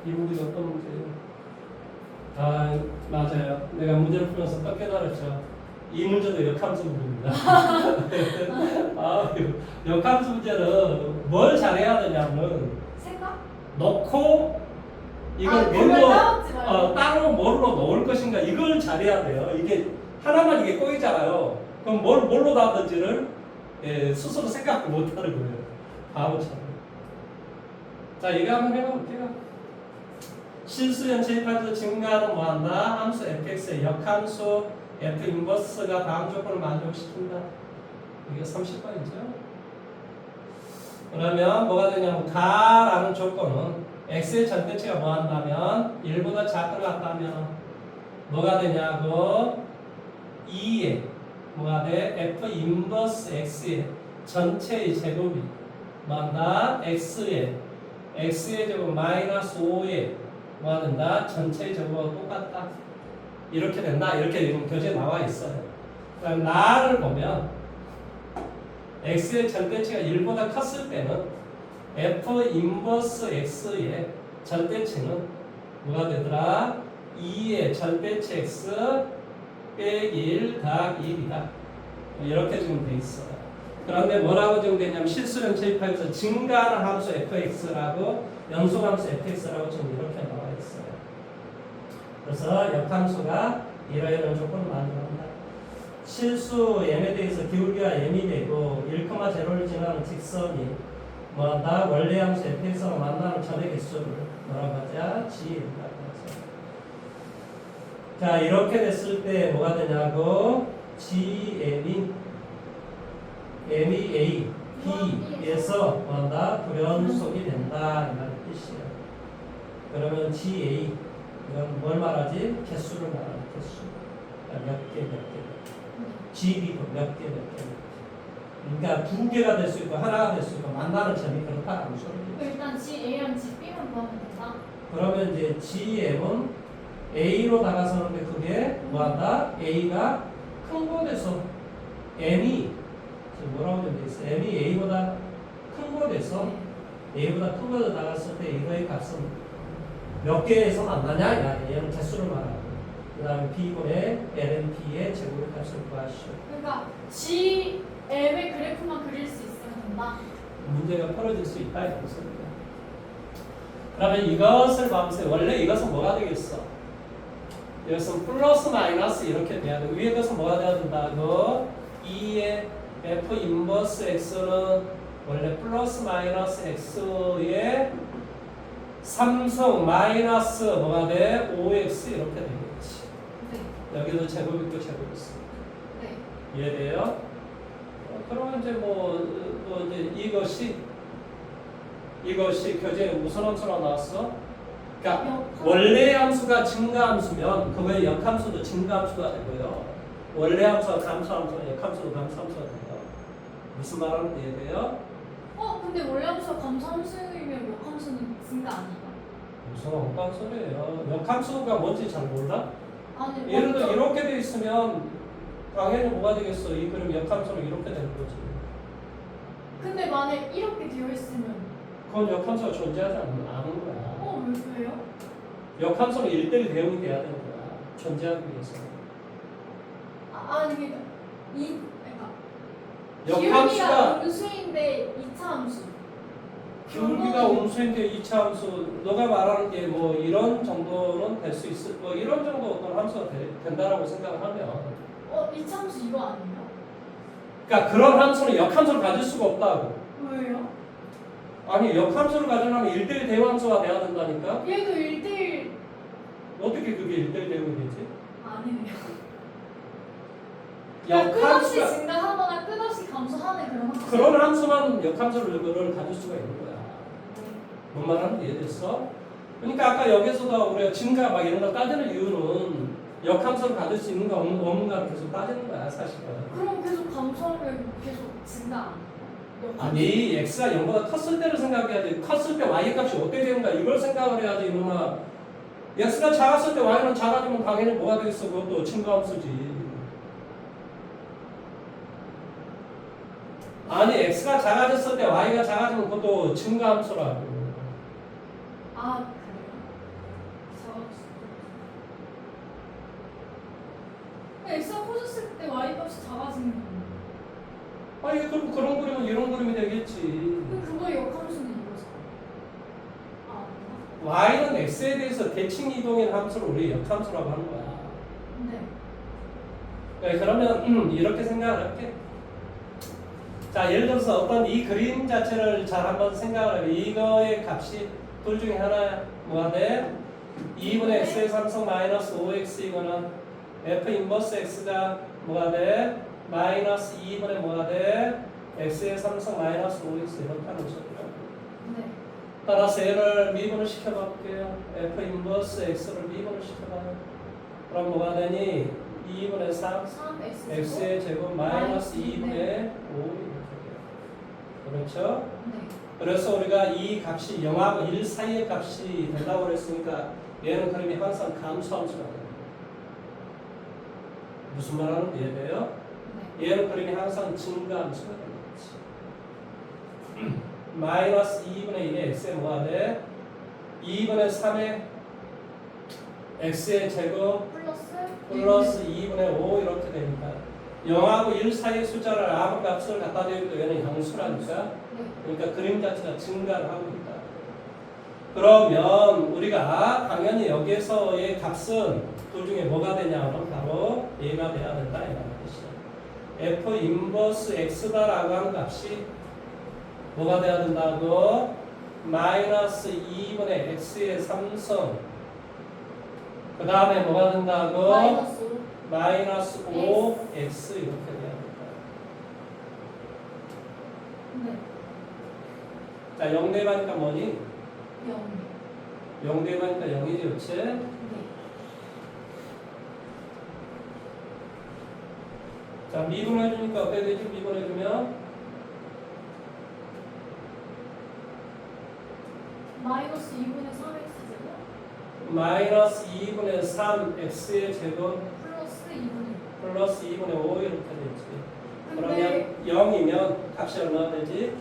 이 문제가 어떤 문제예요? 아, 맞아요. 내가 문제를 풀면서 딱 깨달았죠. 이 문제도 역함수 문제입니다. 아, 역함수 문제는 뭘 잘해야 되냐면 생각? 넣고 이걸 그걸 뭘로 따먹지 말고. 따로 뭘로 넣을 것인가 이걸 잘해야 돼요. 이게 하나만 이게 꼬이잖아요. 그럼 뭘로 놨는지를 스스로 생각도 못하는 거예요. 바보처럼. 자, 이거 한번 해볼게요. 실수형 제입할때 증가는 뭐한다? 함수 fx의 역함수 f 인버스가 다음 조건을 만족시킨다. 이게 30번이죠. 그러면 뭐가 되냐면 다라는 조건은 x의 절대치가 뭐한다면 1보다 작을 같다면 뭐가 되냐고 2에 뭐가 돼? f 인버스 x의 전체의 제곱이 뭐한다? x의 제곱 마이너스 5에 뭐가 된다? 전체의 제곱과 똑같다. 이렇게 된다. 이렇게 지금 교재에 나와 있어요. 그럼 나를 보면 x의 절대치가 1보다 컸을 때는 f 인버스 x의 절대치는 뭐가 되더라? 2의 절대치 x 빼기 1 더하기 1이다. 이렇게 지금 돼 있어요. 그런데 뭐라고 지금 되냐면 실수령 제입하면서 증가하는 함수 fx라고 연속함수 fx라고 지금 이렇게 나와 있어요. 그래서 역함수가 이러이러한 조건을 만들어낸다. 실수 m에 대해서 기울기가 m이 되고 1,0를 지나는 직선이 뭐한다? 원래 함수 fx랑 만나는 전의 개수를 뭐라고 하자? g라고 하죠. 자, 이렇게 됐을 때 뭐가 되냐고 gm이 m이 a, b에서 뭐한다? 불연속이 된다. 이 말의 뜻이에요. 그러면 ga 이건 뭘 말하지? 개수를 말하는 개수. 몇 개. GB도 몇 개. 그러니까 두 개가 될 수 있고 하나가 될 수 있고 만나는 점이 그렇다는 소리죠. 일단 GA랑 GB만 구하면 된다. 그러면 이제 GM은 A로 다가서는데 그게 뭐한다? A가 큰 곳에서 M이 지금 뭐라고 되어 있어? M이 A보다 큰 곳에서 A보다 큰 곳에 나갔을 때 이거의 값은 몇 개에서 만나냐? 얘는 개수를 말하고 그 다음에 B분의 LNP의 제곱의 값을 구하시오. 그러니까 GM의 그래프만 그릴 수 있으면 된다. 문제가 풀어질 수 있다 이런 소리입니다. 그러면 이것을 보면서 원래 이것은 뭐가 되겠어? 이것은 플러스 마이너스 이렇게 돼야 돼. 위에 것은 뭐가 돼야 된다고? 2의 f 인버스 x는 원래 플러스 마이너스 x의 3승 마이너스 뭐가 돼? 5x 이렇게 되겠지. 네. 여기도 제곱 있고 제곱 있으니까. 네. 이해돼요? 그러면 이제 이제 이것이 교재에 무슨 함수로 나왔어? 그러니까 원래 함수가 증가함수면 그거의 역함수도 증가함수가 되고요. 원래 함수가 감소함수는 역함수도 감소함수가 돼요. 무슨 말하는지 이해돼요? 근데 원래 함수가 감소함수이면 역함수는 증가 아니에요? 무슨 엉뚱한 소리예요. 역함수가 뭔지 잘 몰라? 아니, 예를 들어 먼저- 이렇게 돼 있으면 당연히 뭐가 되겠어? 이 그럼 역함수는 이렇게 되는 거지. 근데 만약 이렇게 되어 있으면 그건 역함수가 존재하지 않는 거야. 왜요? 역함수는 1대1 대응이 돼야 되는 거야. 존재하기 위해서. 아니 그러니까 역함수가 기울기가 음수인데 2차 함수. 기울기가 음수인데 2차 함수 너가 말하는 게 뭐 이런 정도는 될 수 있을 뭐 이런 정도 어떤 함수가 된다라고 생각을 하면 2차 함수 이거 아니에요? 그러니까 그런 함수는 역함수를 가질 수가 없다고. 왜요? 아니 역함수를 가지려면 1대1 대응함수가 돼야 된다니까. 얘도 1대1 어떻게 그게 1대1 대응이 되지? 아니네요. 끝없이 역함수가 증가하거나 끝없이 감소하는 그런 함수. 그런 함수만 역함수를 가질 수가 있는 거야. 뭔 말하는지 이해됐어? 그러니까 아까 여기서도 우리가 증가 막 이런 걸 따지는 이유는 역함수를 가질 수 있는가 없는가를 계속 따지는 거야 사실은. 그럼 계속 감소하면 계속 증가 아니에요? 아니 x가 0보다 컸을 때를 생각해야지. 컸을 때 y 값이 어떻게 되는가 이걸 생각을 해야지 이놈아. x가 작았을 때 y는 작아지면 당연히 뭐가 되겠어? 그것도 증가함수지. 아니 x가 작아졌을 때 y가 작아지면 그것도 증가함수라고. 아 작아졌어. x가 커졌을 때 y 값이 작아지는 거. 아니 그럼 그런 그림은 이런 그림이 되겠지. 그럼 그거의 역함수는 이거죠. 아, y는 x에 대해서 대칭 이동인 함수를 우리 역함수라고 하는 거야. 네. 네, 그러면 이렇게 생각을 할게. 자, 예를 들어서 어떤 이 그림 자체를 잘 한번 생각을 해봐. 이거의 값이 둘 중에 하나 뭐가 돼? 2분의 x의 3성 마이너스 5x 이거는 f 인버스 x가 뭐가 돼? 마이너스 2분의 뭐가 돼? x의 3성 마이너스 5x 이렇게 하는 소리야. 네. 따라서 얘를 미분을 시켜볼게요. f 인버스 x를 미분을 시켜봐요. 그럼 뭐가 되니? 2분의 3 3x x의 제곱 마이너스 2분의 5 이렇게 돼요. 그렇죠? 네. 그래서 우리가 이 값이 0하고 1 사이의 값이 된다고 그랬으니까 얘는 그림이 항상 감소함수가 돼요. 무슨 말 하는지 이해돼요? 네. 얘는 그림이 항상 증가함수가 되는 거지. 마이너스 2분의 1의 x의 뭐가 돼? 2분의 3의 x의 제곱 플러스 2분의 5 이렇게 되니까 0하고 1 사이의 숫자를 아무 값을 갖다 대도 얘는 형수라니까. 네. 그러니까 그림 자체가 증가를 하고 있다. 그러면 우리가 당연히 여기에서의 값은 둘 중에 뭐가 되냐면 바로 얘가 돼야 된다 이라는 뜻이야. f 인버스 x다라고 하는 값이 뭐가 돼야 된다고? 마이너스 2분의 x의 3성 그 다음에 뭐가 된다고? 마이너스 5x 이렇게 돼야 된다. 네. 자, 0 대입하니까 뭐니? 0. 0 대입하니까 0이지, 그렇지? 네. 자, 미분해주니까 어떻게 되지? 미분해주면 마이너스 2분의 3x 제곱 마이너스 2분의 3x의 제곱 플러스 2분의 플러스 2분의 5 이렇게 되지. 근데 그러면 0이면 값이 얼마나 되지?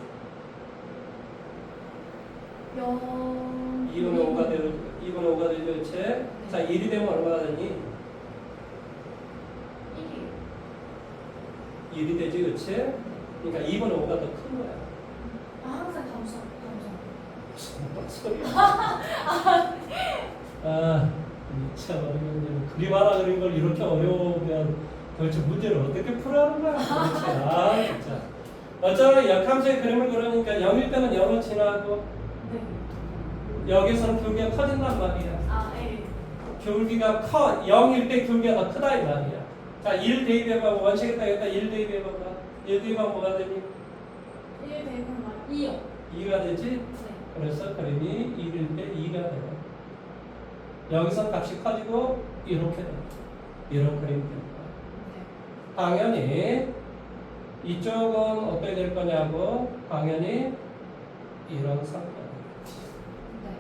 0 2분의 5가 되죠. 2분의 5가 되죠, 그렇지? 자, 1이 되면 얼마나 되니? 1이 1이 되지, 그렇지? 그러니까 2분의 5가 더 큰 거야. 항상 감소 무슨 소리야? 아, 미쳐버리겠네. 그림 하나 그린 걸 이렇게 어려우면 도대체 문제를 어떻게 풀어하는 거야? 도대체. 아, 진짜. 어쩌면 역함수의 그림을 그리니까 0일 때는 0을 지나고 네. 여기서는 귤기가 커진단 말이야. 아, 예. 귤기가 커. 0일 때 귤기가 더 크다 이 말이야. 자, 1 대입해봐. 원식에다 여기다 1 대입해봐봐. 1 대입하면 뭐가 되니? 1 대입은 2요. 2가 되지? 네. 그래서 그림이 1일 때 2가 돼요. 여기서 값이 커지고 이렇게 돼요. 이런 그림이 됩니다. 네. 당연히 이쪽은 어떻게 될 거냐고 당연히 이런 상태가 네.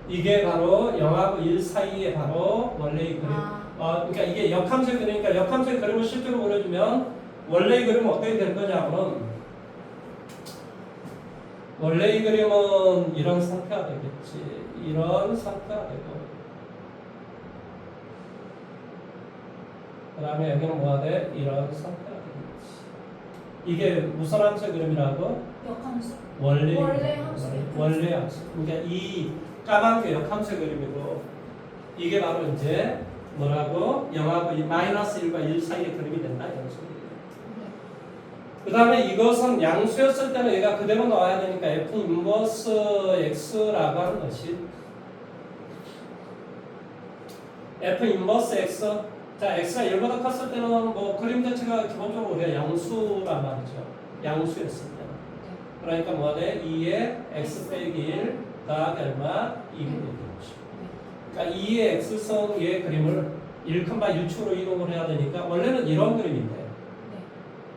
이게 바로 0하고 1 사이에 바로 원래의 그림. 그러니까 이게 역함수의 그림이니까 역함수의 그림을 실제로 그려주면 원래의 그림은 어떻게 될 거냐면 원래의 그림은 이런 상태가 되겠지. 이런 상태가 되고 그 다음에 여기는 뭐가 돼? 이런 상태가 되겠지. 이게 무슨 함수의 그림이라고? 역함수. 원래 함수. 원래 함수. 그러니까 이 까만 게 역함수의 그림이고 이게 바로 이제 뭐라고? 0하고 마이너스 1과 1 사이의 그림이 된다 이런 소리예요. 그 다음에 이것은 양수였을 때는 얘가 그대로 나와야 되니까 f 인버스 x라고 하는 것이 f 인버스 x 자 x가 1보다 컸을 때는 뭐 그림 자체가 기본적으로 우리가 양수란 말이죠. 양수였을 때는 그러니까 뭐가 돼? 2의 x 빼기 1 더하기 얼마? 2이 되겠죠. 그러니까 2의 x성의 그림을 1,1축으로 이동을 해야 되니까 원래는 이런 그림인데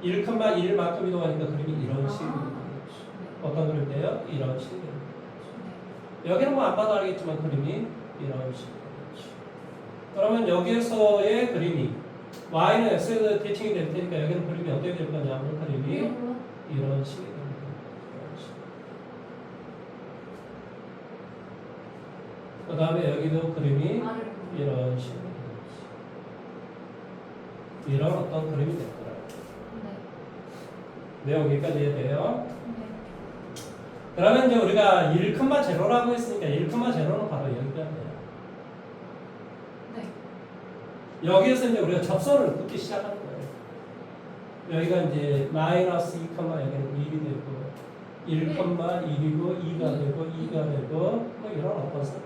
1,1만큼 이동하니까 그림이 이런 식으로 되겠죠. 어떤 그림인데요? 이런 식으로. 여기는 뭐 안 봐도 알겠지만 그림이 이런 식으로 되겠죠. 그러면 여기에서의 그림이 y는 x에 대칭이 될 테니까 여기는 그림이 어떻게 될 거냐면 그림이 이런 식이 됩니다. 이런 식. 그 다음에 여기도 그림이 아래로. 이런 식으로 이런 어떤 그림이 됐더라고요. 네. 내용 여기까지 이해돼요? 네. 그러면 이제 우리가 1,0라고 했으니까 1,0는 바로 여기가 돼요. 네. 여기에서 이제 우리가 접선을 긋기 시작하는 거예요. 여기가 이제 마이너스 2, 여기는 1이 되고 1,1이고 2가 되고 2가 되고 뭐 이런 어떤 상태.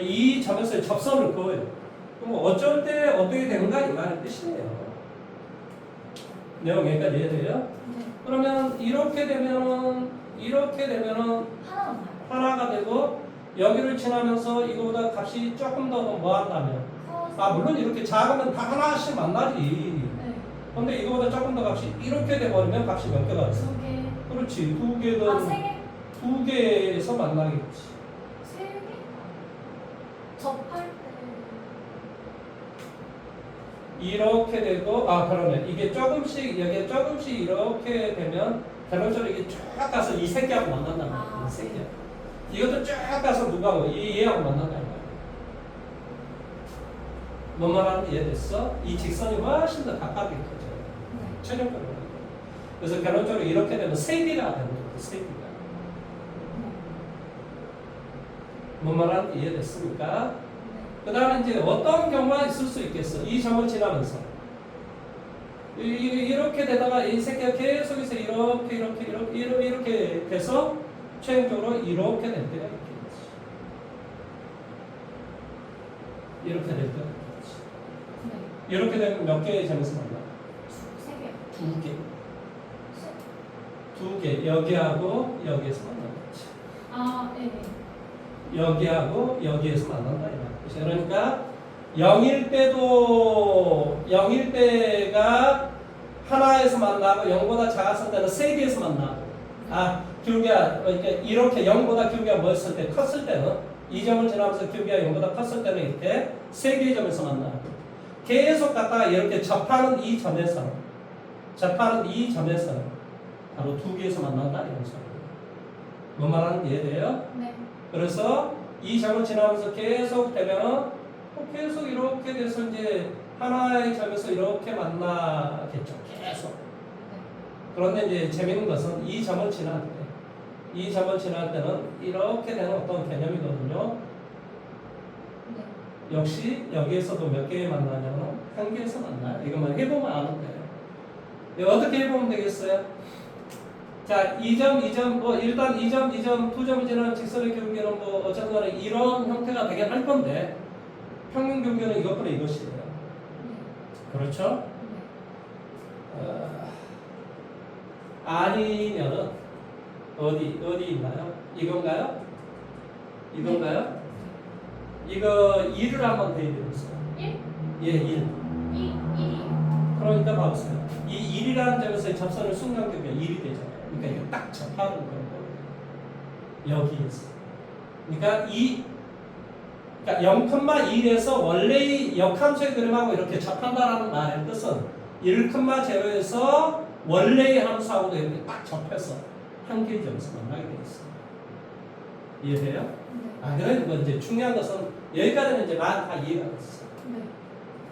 이 점에서 접선을 그어요. 그럼 어쩔 때 어떻게 되는가 이 말의 뜻이에요. 내용 여기까지 이해돼요? 네. 그러면 이렇게 되면은 하나만 봐요. 하나가 되고 여기를 지나면서 이거보다 값이 조금 더 뭐 한다면 커서. 물론 이렇게 작으면 다 하나씩 만나지. 네. 근데 이거보다 조금 더 값이 이렇게 돼버리면 값이 몇 개가 있어? 두 개. 그렇지. 두 개든 아, 세 개? 두 개에서 만나겠지. 세 개? 접할 때. 이렇게 되고 그러네. 이게 조금씩 여기에 조금씩 이렇게 되면 결론적으로 이게 쫙 가서 이 새끼하고 만난단 말이야. 이 새끼. 이것도 쫙 가서 누구하고 얘하고 만난단 말이야. 뭔 말하는지 이해됐어? 이 직선이 훨씬 더 가깝게 커져요. 네. 최종적으로. 그래서 결론적으로 이렇게 되면 세 개가 되는 거죠. 세 개가. 뭔 말하는지 이해됐습니까? 그 다음에 이제 어떤 경우가 있을 수 있겠어? 이 점을 지나면서. 이렇게 되다가 이 새끼가 계속해서 이렇게 돼서 최종적으로 이렇게 될 때가 있겠지. 이렇게 될 때가 있겠지. 네. 이렇게 되면 몇 개의 점에서 만나? 세 개. 두 개. 세. 두 개. 여기하고 여기에서 만나겠지. 아, 네. 여기하고 여기에서 만난다 이 말이지. 그러니까 0일 때가 하나에서 만나고 0보다 작았을 때는 세 개에서 만나고 기울기가 그러니까 이렇게 0보다 기울기가 뭐였을 때 컸을 때는 이 점을 지나면서 기울기가 0보다 컸을 때는 이렇게 세 개의 점에서 만나고 계속 갔다가 이렇게 접하는 이 점에서는 바로 두 개에서 만난다 이런 소리예요. 뭐 말하는지 이해돼요? 네. 그래서 이 점을 지나면서 계속 되면 계속 이렇게 돼서 이제 하나의 점에서 이렇게 만나겠죠. 계속. 그런데 이제 재밌는 것은 이 점을 지날 때는 이렇게 되는 어떤 개념이거든요. 네. 역시 여기에서도 몇 개 만나냐면 한 개에서 만나요. 이것만 해보면 아는데. 어떻게 해보면 되겠어요? 자, 이 점, 일단 이 점, 두 점을 지나는 직선의 기울기는 뭐 어쨌든 간에 이런 형태가 되긴 할 건데 평균 기울기는 이것보다 이것이에요. 그렇죠? 아니면은 어디 있나요? 이건가요? 이거 1을 한번 대입해보세요. 1? 예, 1. 1이요. 그러니까 봐보세요. 이 1이라는 점에서 접선을 순간기울기가 1이 되잖아요. 그러니까 이거 딱 접하는 거예요. 여기에서. 그러니까 0,1에서 원래의 역함수의 그림하고 이렇게 접한다라는 말의 뜻은 1,0에서 원래의 함수하고도 이렇게 딱 접해서 한 개의 점에서 만나게 되어 있습니다. 이해돼요? 네. 그래도 뭐 이제 중요한 것은 여기까지는 이제 다 이해가 됐어. 네.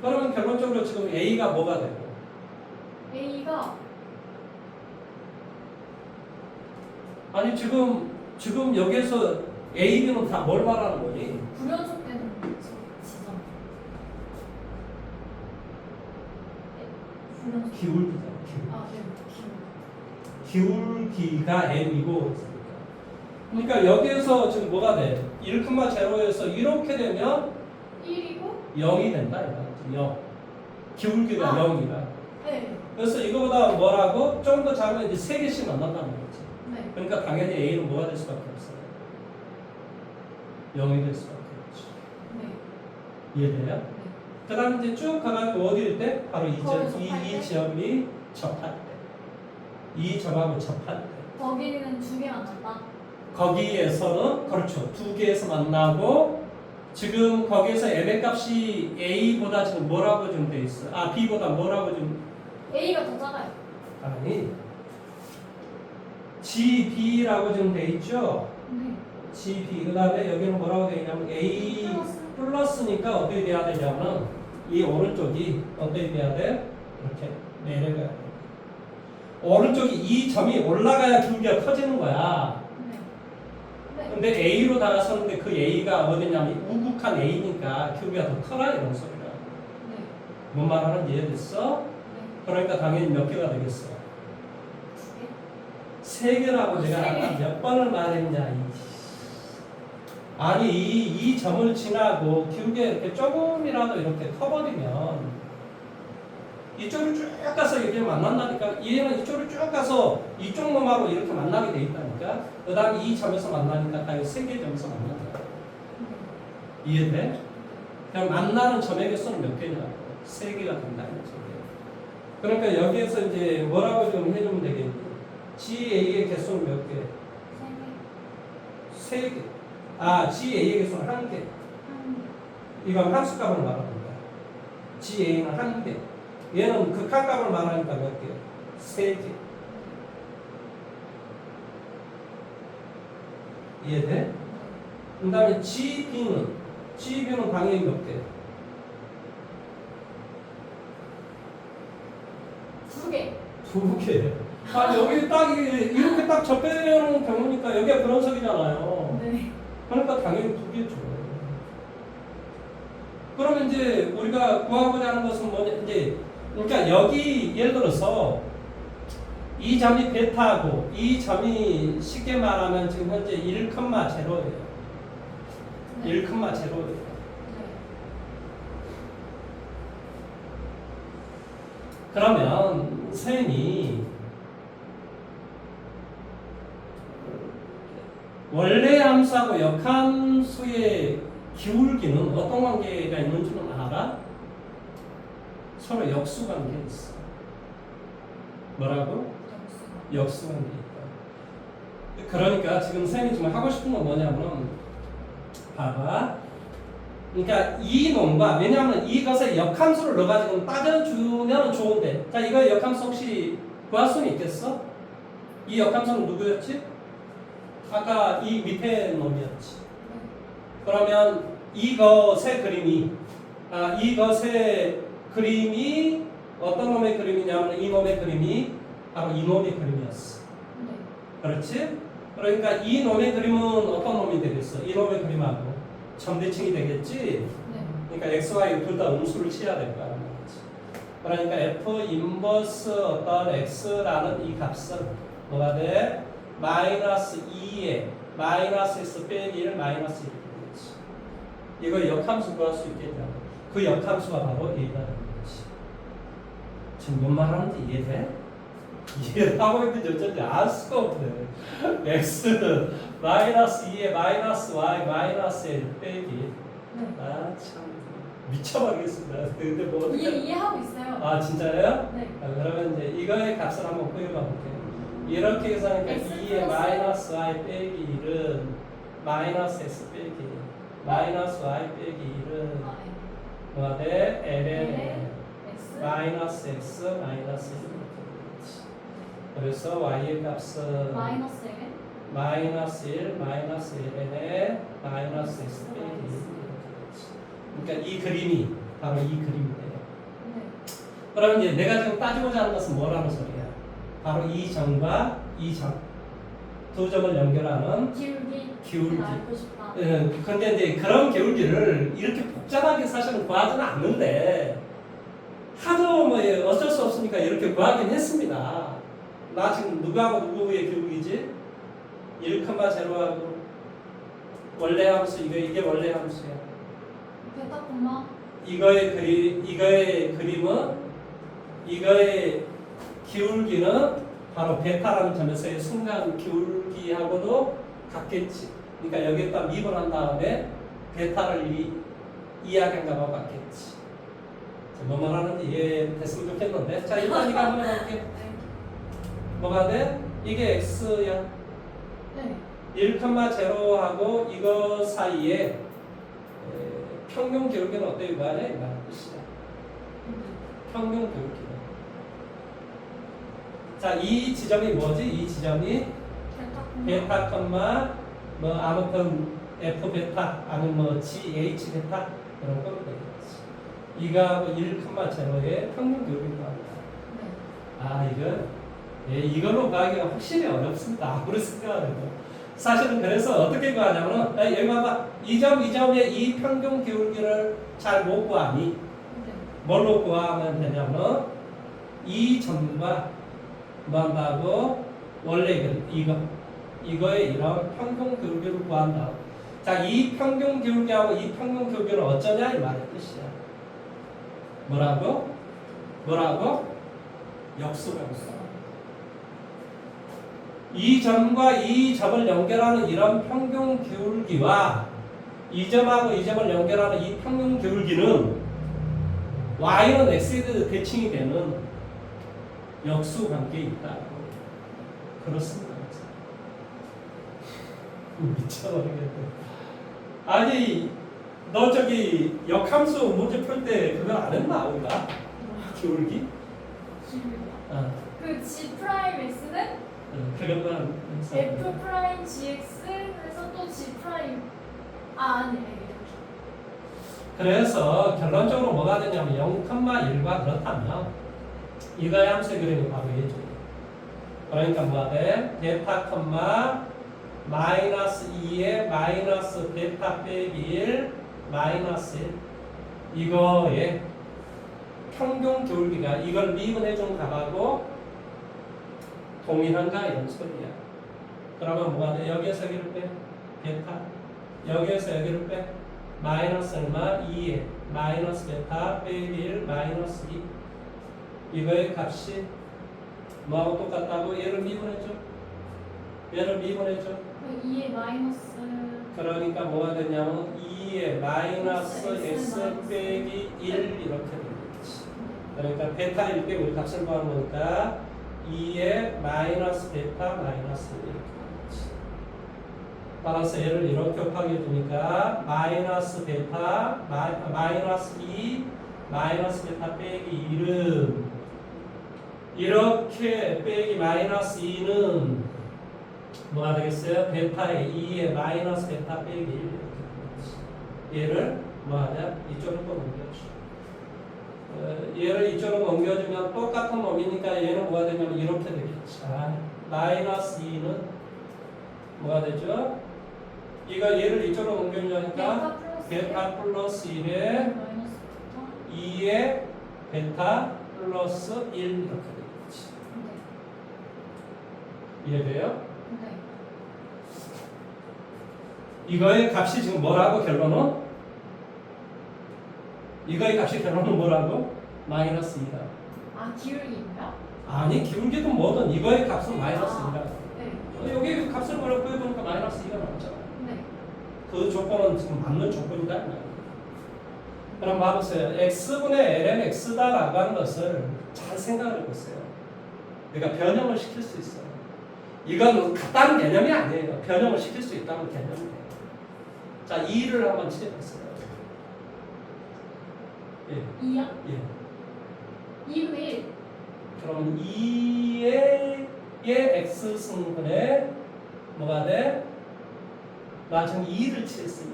그러면 결론적으로 지금 A가 뭐가 되고? A가 아니 지금 여기에서 A, B는 다 뭘 말하는 거니? 불연속되는 지점. 불연속. 기울기잖아. 네. 기울기가 M이고 그러니까 여기에서 지금 뭐가 돼? 1,0에서 이렇게 되면 1이고 0이 된다 이거 0. 기울기가 0이다. 네. 그래서 이거보다 뭐라고? 좀 더 작으면 이제 3개씩 만난다는 거지. 네. 그러니까 당연히 A는 뭐가 될 수밖에 없어요. 0이 될 수밖에 없지. 네. 이해돼요? 네. 그 다음 이제 쭉 가가지고 어디일 때? 바로 이 거기서 점이 접할 때. 이 점하고 접할 때. 거기는 두 개 만났다. 거기에서는 그렇죠. 두 개에서 만나고 지금 거기에서 M의 값이 A보다 지금 뭐라고 좀 돼 있어? B보다 뭐라고 좀 A가 더 작아요. 아니 GB라고 좀 돼 있죠? 네. GB 그 다음에 여기는 뭐라고 되어 있냐면 A 플러스니까 어떻게 돼야 되냐면 이 오른쪽이 어떻게 돼야 돼? 이렇게 내려가야 돼. 오른쪽이 이 점이 올라가야 기울기가 커지는 거야. 네. 네. 근데 A로 다가서는데 그 A가 어디냐면 우극한 A니까 기울기가 더 커라 이런 소리야. 네. 뭔 말하는지 이해됐어? 네. 그러니까 당연히 몇 개가 되겠어? 두 개? 세 개라고 내가 세 개. 아까 몇 번을 말했냐. 아니 이 점을 지나고 기울기가 이렇게 조금이라도 이렇게 커버리면 이쪽을 쭉 가서 여기 만난다니까. 얘는 이쪽을 쭉 가서 이쪽 놈하고 이렇게 만나게 돼 있다니까. 그 다음에 이 점에서 만나니까 당연히 세 개 점에서 만난다. 이해돼? 그냥 만나는 점의 개수는 몇 개냐고. 세 개가 된다는 거죠. 그러니까 여기에서 이제 뭐라고 좀 해주면 되겠니? GA의 개수는 몇 개? 세 개. 세 개. 아, GA의 개수는 한 개. 한 이건 함수값을 말하는 거야. GA는 한 개. 얘는 극한값을 말하니까 몇 개? 세 개. 이해돼? 그 다음에 GB는 당연히 몇 개? 두 개. 두 개. 아, 여기 딱 이렇게 딱 접해놓은 경우니까 여기가 변원석이잖아요. 네. 그러니까 당연히 두 개죠. 그러면 이제 우리가 구하고자 하는 것은 뭐냐? 이제 그러니까 여기 예를 들어서 이 점이 베타고 이 점이 쉽게 말하면 지금 현재 1,0예요. 네. 1,0예요. 네. 그러면 선생님이 원래 함수하고 역함수의 기울기는 어떤 관계가 있는 줄은 알아? 서로 역수 관계가 있어. 뭐라고? 역수 관계 있다. 그러니까 지금 선생님이 지금 하고 싶은 건 뭐냐면 봐봐. 그러니까 이 놈과 왜냐하면 이것의 역함수를 넣어가지고 따져주면 좋은데 자 이거의 역함수 혹시 구할 수는 있겠어? 이 역함수는 누구였지? 아까 이 밑에 놈이었지. 그러면 이것의 그림이 어떤 놈의 그림이냐면 이 놈의 그림이 바로 이 놈의 그림이었어. 네. 그렇지? 그러니까 이 놈의 그림은 어떤 놈이 되겠어? 이 놈의 그림하고 점대칭이 되겠지? 네. 그러니까 x, y 둘 다 음수를 취해야 될 거야. 그러니까 f 인버스 어떤 x라는 이 값은 뭐가 돼? 마이너스 2에 마이너스 x 빼기 1 마이너스 1이 되겠지. 이거 역함수 구할 수 있겠냐? 그 역함수가 바로 얘가 되는 거지. 지금 뭔 말하는지 이해돼? 이해를 하고 있는지 어쩐지 알 수가 없네. x 마이너스 2에 마이너스 y 마이너스 1 빼기 네. 아 참 미쳐버리겠습니다. 근데 뭐 어떻게 이해하고 있어요. 아 진짜요? 네. 아, 그러면 이제 이거의 값을 한번 구해봐 볼게요. 이렇게 해서 하니까 x 2의 마이너스 y 빼기 1은 마이너스 x 빼기 마이너스 y 빼기 1은 아, 네. 뭐가 돼? ln x. 마이너스 x 마이너스 1 이렇게 되겠지. 그래서 y의 값은 마이너스 1. 마이너스 1 마이너스 1n에 마이너스 x 빼기 1 이렇게 되겠지. 그러니까 이 그림이 바로 이 그림인데요. 네. 그러면 이제 내가 지금 따지고자 하는 것은 뭐라는 소리야? 바로 이 점과 이 점, 두 점을 연결하는 기울기. 알고 싶다. 근데 이제 그런 기울기를 이렇게 복잡하게 사실은 구하지는 않는데 하도 뭐 어쩔 수 없으니까 이렇게 구하긴 했습니다. 나 지금 누구하고 누구의 기울기지? 1,0하고 원래 함수 이게 원래 함수야. 베타 콤마. 이거의 그림은 이거의 기울기는 바로 베타라는 점에서의 순간 기울기하고도 같겠지. 그러니까 여기에다 미분한 다음에 베타를 이야기한 거하고 같겠지. 뭐 말하는지 이해됐으면 좋겠는데. 자 일단 이거 한번 해볼게. 네. 뭐가 돼? 이게 x야. 네. 1,0하고 이거 사이에 평균 기울기는 어떻게 구하냐 이 말은 뜻이야. 평균 기울기. 자, 이 지점이 뭐지? 이 지점이 베타 콤마. 베타 컴마 뭐 아무튼 F 베타 아니면 뭐 GH 베타 이런 거면 되겠지. 이거하고 1,0의 평균 교육인 겁니다. 네. 아 이거 이걸로 구하기가 확실히 어렵습니다. 아무리 생각을 해도. 사실은 그래서 어떻게 구하냐면은 여기 봐봐. 이 점의 이 평균 기울기를 잘 못 구하니 네. 뭘로 구하면 되냐면 이 점과 뭐 한다고 원래 이거의 이런 평균 기울기를 구한다. 자, 이 평균 기울기하고 이 평균 기울기는 어쩌냐 이 말의 뜻이야. 뭐라고? 역수관계. 이 점과 이 점을 연결하는 이런 평균 기울기와 이 점하고 이 점을 연결하는 이 평균 기울기는 y는 x에 대칭이 되는 역수관계에 있다. 그렇습니다. 미쳐버리겠네. 아니, 너 저기 역함수 문제 풀 때 그걸 안 했나 우리가? 기울기? 그 G 프라임 X는 그것만 F 프라임 GX 해서 또 G 프라임 아니 그래서 결론적으로 뭐가 되냐면 0,1과 그렇다면 이거의 함수의 그림이 바로 얘죠. 그러니까 뭐가 돼? 베타, 마이너스 2에 마이너스 베타 빼기 1 마이너스 1 이거의 평균 기울기가 이걸 미분해 준 값하고 동일한가 이런 소리야. 그러면 뭐가 돼? 여기에서 여기를 빼 베타 여기에서 여기를 빼 마이너스 얼마? 2에 마이너스 베타 빼기 1 마이너스 2 이거의 값이 뭐하고 똑같다고? 얘를 미분해줘. 얘를 미분해줘. 2의 마이너스 그러니까 뭐가 되냐면 2의 마이너스 x 빼기 1 이렇게 되겠지. 그러니까 베타 1 빼고 우리 값을 구하는 거니까 2의 마이너스 베타 마이너스 1 이렇게 되겠지. 따라서 얘를 이렇게 곱하게 해주니까 마이너스 베타 마이너스 2 마이너스 베타 빼기 1은 이렇게 빼기 마이너스 2는 뭐가 되겠어요? 베타의 2의 마이너스 베타 빼기 1 이렇게 되겠지. 얘를 뭐하냐? 이쪽으로 또 옮겨줘. 얘를 이쪽으로 옮겨주면 똑같은 놈이니까 얘는 뭐가 되냐면 이렇게 되겠지. 마이너스 2는 뭐가 되죠? 이거 얘를 이쪽으로 옮겨주니까 베타 플러스 1에 마이너스 2의 베타 플러스 1 이렇게 되겠지. 이해돼요? 네. 이거의 값이 지금 뭐라고 결론은? 이거의 값이 결론은 뭐라고? 마이너스 2다. 아 기울기인가요? 아니 기울기도 뭐든 이거의 값은 마이너스 2다. 네. 여기 값을 뭐라고 해보니까 마이너스 2가 나왔잖아. 네. 그 조건은 지금 맞는 조건이다. 이 말이야. 그럼 봐보세요. x분의 ln x다라고 하는 것을 잘 생각을 해보세요. 내가 변형을 시킬 수 있어요. 이건 같다는 개념이 아니에요. 변형을 시킬 수 있다는 개념이에요. 자, 2를 한번 칠해봤어요. 예. 2요? 예. 2분의 1. 그러면 2의 x승분에 뭐가 돼? 나 지금 2를 칠했어. 2.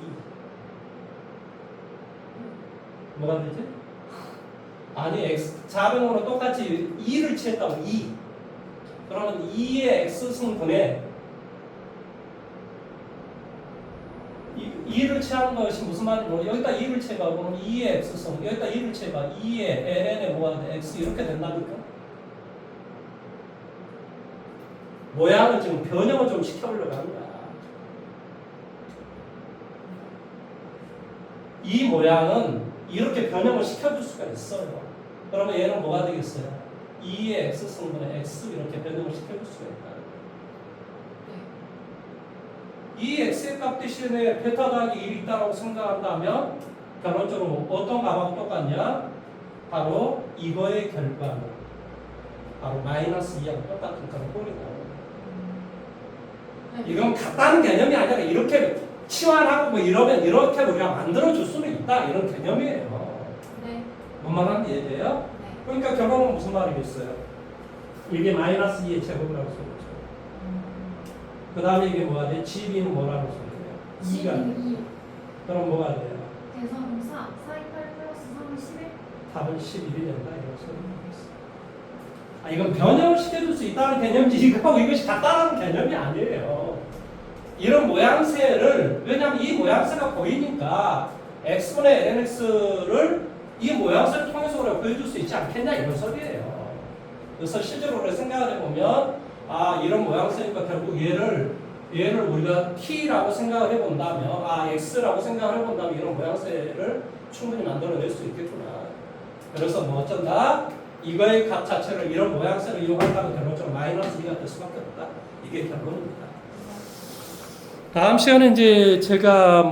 뭐가 되지? 아니 x 자변으로 똑같이 2를 칠했다고 2. 그러면 2의 x승분에 2를 취하는 것이 무슨 말이냐면 여기다 2를 채봐. 그럼 2의 x승 여기다 2를 채봐. 2의 ln에 뭐가 돼? x 이렇게 된다니까. 모양을 지금 변형을 좀 시켜보려고 하는 거야. 이 모양은 이렇게 변형을 시켜줄 수가 있어요. 그러면 얘는 뭐가 되겠어요? 2의 x승분의 x 이렇게 변형을 시켜줄 수가 있다. 이 x의 값 대신에 베타 더하기 1이 있다고 생각한다면 결론적으로 어떤 값하고 똑같냐? 바로 이거의 결과는 바로 마이너스 2하고 똑같은 그런 꼴이 나와요. 이건 같다는 개념이 아니라 이렇게 치환하고 뭐 이러면 이렇게 우리가 만들어줄 수는 있다 이런 개념이에요. 네. 뭔 말하는지 이해돼요? 네. 그러니까 결론은 무슨 말이겠어요? 이게 마이너스 2의 제곱이라고 써보죠. 그 다음에 이게 뭐가 돼? GB는 뭐라는 소리예요? 2가 돼. 12. 그럼 뭐가 돼요? 대성 4. 428 플러스 3은 11. 답은 11이 된다 이런 소리겠어. 아 이건 변형을 시켜줄 수 있다는 개념이지 이거하고 이것이 같다는 개념이 아니에요. 이런 모양새를 왜냐하면 이 모양새가 보이니까 x분의 lnx를 이 모양새를 통해서 우리가 보여줄 수 있지 않겠냐 이런 소리예요. 그래서 실제로 우리가 생각을 해보면 아 이런 모양새니까 결국 얘를 우리가 t라고 생각을 해본다면 x라고 생각을 해본다면 이런 모양새를 충분히 만들어낼 수 있겠구나. 그래서 뭐 어쩐다 이거의 값 자체를 이런 모양새를 이용한다면 결론적으로 마이너스 2가 될 수밖에 없다. 이게 결론입니다. 다음 시간에 이제 제가